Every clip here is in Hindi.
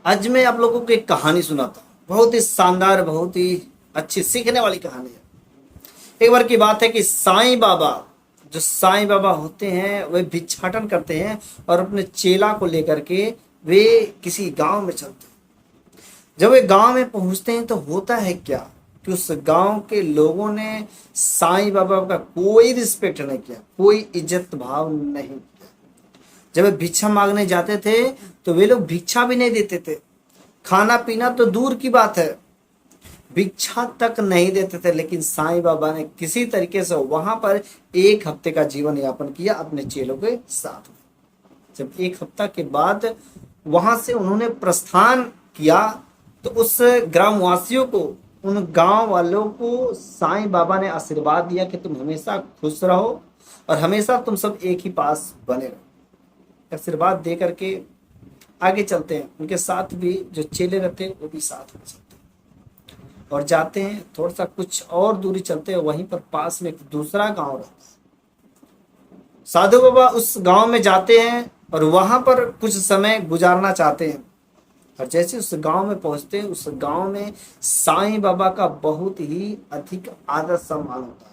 आज मैं आप लोगों को एक कहानी सुनाता हूँ, बहुत ही शानदार, बहुत ही अच्छी सीखने वाली कहानी है। एक बार की बात है कि साईं बाबा, जो साईं बाबा होते हैं वे भिक्षाटन करते हैं और अपने चेला को लेकर के वे किसी गांव में चलते हैं। जब वे गांव में पहुंचते हैं तो होता है क्या कि उस गांव के लोगों ने साईं बाबा का कोई रिस्पेक्ट नहीं किया, कोई इज्जत भाव नहीं किया। जब वे भिक्षा मांगने जाते थे तो वे लोग भिक्षा भी नहीं देते थे। खाना पीना तो दूर की बात है, भिक्षा तक नहीं देते थे। लेकिन साईं बाबा ने किसी तरीके से वहां पर 1 हफ्ते का जीवन यापन किया अपने चेलों के साथ। जब 1 हफ्ता के बाद वहां से उन्होंने प्रस्थान किया तो उस ग्रामवासियों को, उन गांव वालों को साईं बाबा ने आशीर्वाद दिया कि तुम हमेशा खुश रहो और हमेशा तुम सब एक ही पास बने रहो। आशीर्वाद दे करके आगे चलते हैं। उनके साथ भी जो चेले रहते हैं वो भी साथ में चलते हैं और जाते हैं। थोड़ा सा कुछ और दूरी चलते हैं, वहीं पर पास में एक दूसरा गांव रहता है। साधु बाबा उस गांव में जाते हैं और वहां पर कुछ समय गुजारना चाहते हैं। और जैसे उस गांव में पहुंचते हैं, उस गांव में साईं बाबा का बहुत ही अधिक आदर सम्मान होता है।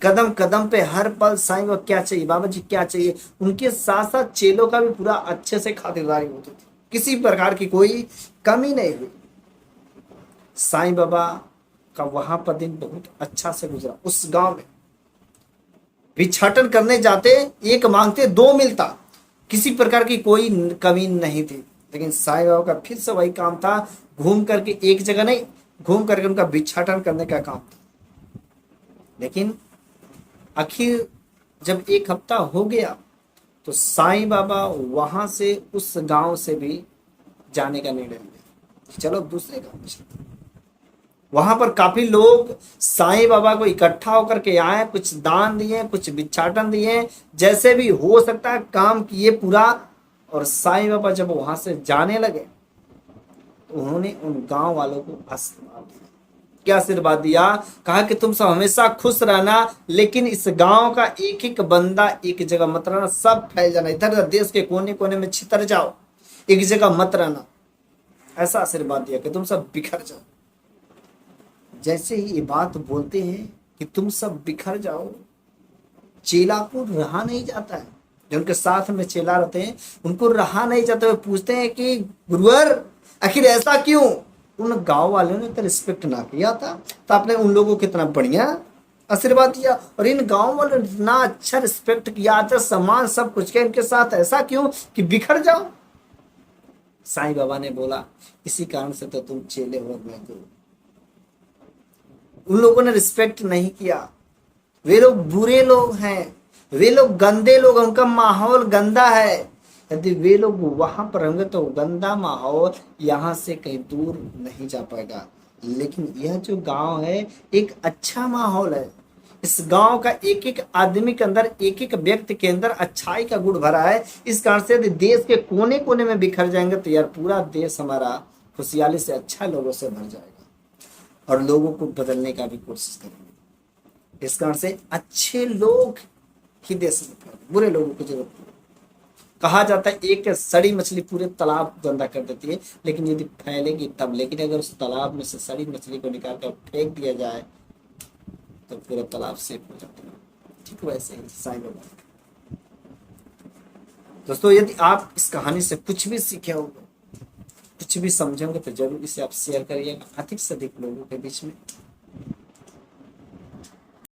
कदम कदम पे हर पल साईं बाबा क्या चाहिए, बाबा जी क्या चाहिए, उनके साथ साथ चेलों का भी पूरा अच्छे से खातिरदारी होती थी। किसी प्रकार की कोई कमी नहीं हुई। साईं बाबा का वहां पर दिन बहुत अच्छा से गुजरा। उस गांव में भिक्षाटन करने जाते, एक मांगते दो मिलता, किसी प्रकार की कोई कमी नहीं थी। लेकिन साईं बाबा का फिर से वही काम था, घूम करके एक जगह नहीं, घूम करके उनका भिक्षाटन करने का काम था। लेकिन आखिर जब 1 हफ्ता हो गया तो साईं बाबा वहां से उस गांव से भी जाने का निर्णय लिया। चलो दूसरे गांव में चलते हैं। वहां पर काफी लोग साईं बाबा को इकट्ठा होकर के आए, कुछ दान दिए, कुछ भिक्षाटन दिए, जैसे भी हो सकता है काम किए पूरा। और साईं बाबा जब वहां से जाने लगे तो उन्होंने उन गांव वालों को आशीर्वाद दिया। क्या आशीर्वाद दिया? कहा कि तुम सब हमेशा खुश रहना, लेकिन इस गांव का एक एक बंदा एक जगह मत रहना, सब फैल जाना, इधर उधर देश के कोने कोने में छितर जाओ, एक जगह मत रहना। ऐसा आशीर्वाद दिया कि तुम सब बिखर जाओ। जैसे ही ये बात बोलते हैं कि तुम सब बिखर जाओ, चेला को रहा नहीं जाता है। जो उनके साथ में चेला रहते हैं उनको रहा नहीं जाता। वो पूछते हैं कि गुरुवर आखिर ऐसा क्यों? उन गांव वालों ने तो रिस्पेक्ट ना किया था, तो आपने उन लोगों को इतना बढ़िया आशीर्वाद दिया, और इन गांव वालों ने इतना अच्छा रिस्पेक्ट किया, आदर सम्मान सब कुछ किया, इनके साथ ऐसा क्यों कि बिखर जाओ? साईं बाबा ने बोला, इसी कारण से तो तुम चेले हो और मैं गुरु। उन लोगों ने रिस्पेक्ट नहीं किया। वे लोग बुरे लोग हैं, वे लोग गंदे लोग हैं, उनका माहौल गंदा है। यदि वे लोग वहां पर रहेंगे तो गंदा माहौल यहाँ से कहीं दूर नहीं जा पाएगा। लेकिन यह जो गांव है एक अच्छा माहौल है। इस गांव का एक एक आदमी के अंदर, एक एक व्यक्ति के अंदर अच्छाई का गुण भरा है। इस कारण से यदि देश के कोने कोने में बिखर जाएंगे तो यार पूरा देश हमारा खुशहाली से अच्छा लोगों से भर जाएगा और लोगों को बदलने का भी कोशिश करेंगे। इस कारण से अच्छे लोग ही देश में फैले, बुरे लोगों की जरूरत नहीं। कहा जाता है एक सड़ी मछली पूरे तालाब को गंदा कर देती है, लेकिन यदि फैलेगी तब। लेकिन अगर उस तालाब में से सड़ी मछली को निकाल कर फेंक दिया जाए तो पूरा तालाब सेफ हो जाता है। ठीक वैसे ही साईं बाबा। दोस्तों, यदि आप इस कहानी से कुछ भी सीखे होंगे, कुछ भी समझे होंगे, तो जरूर इसे आप शेयर करिएगा अधिक से अधिक लोगों के बीच में।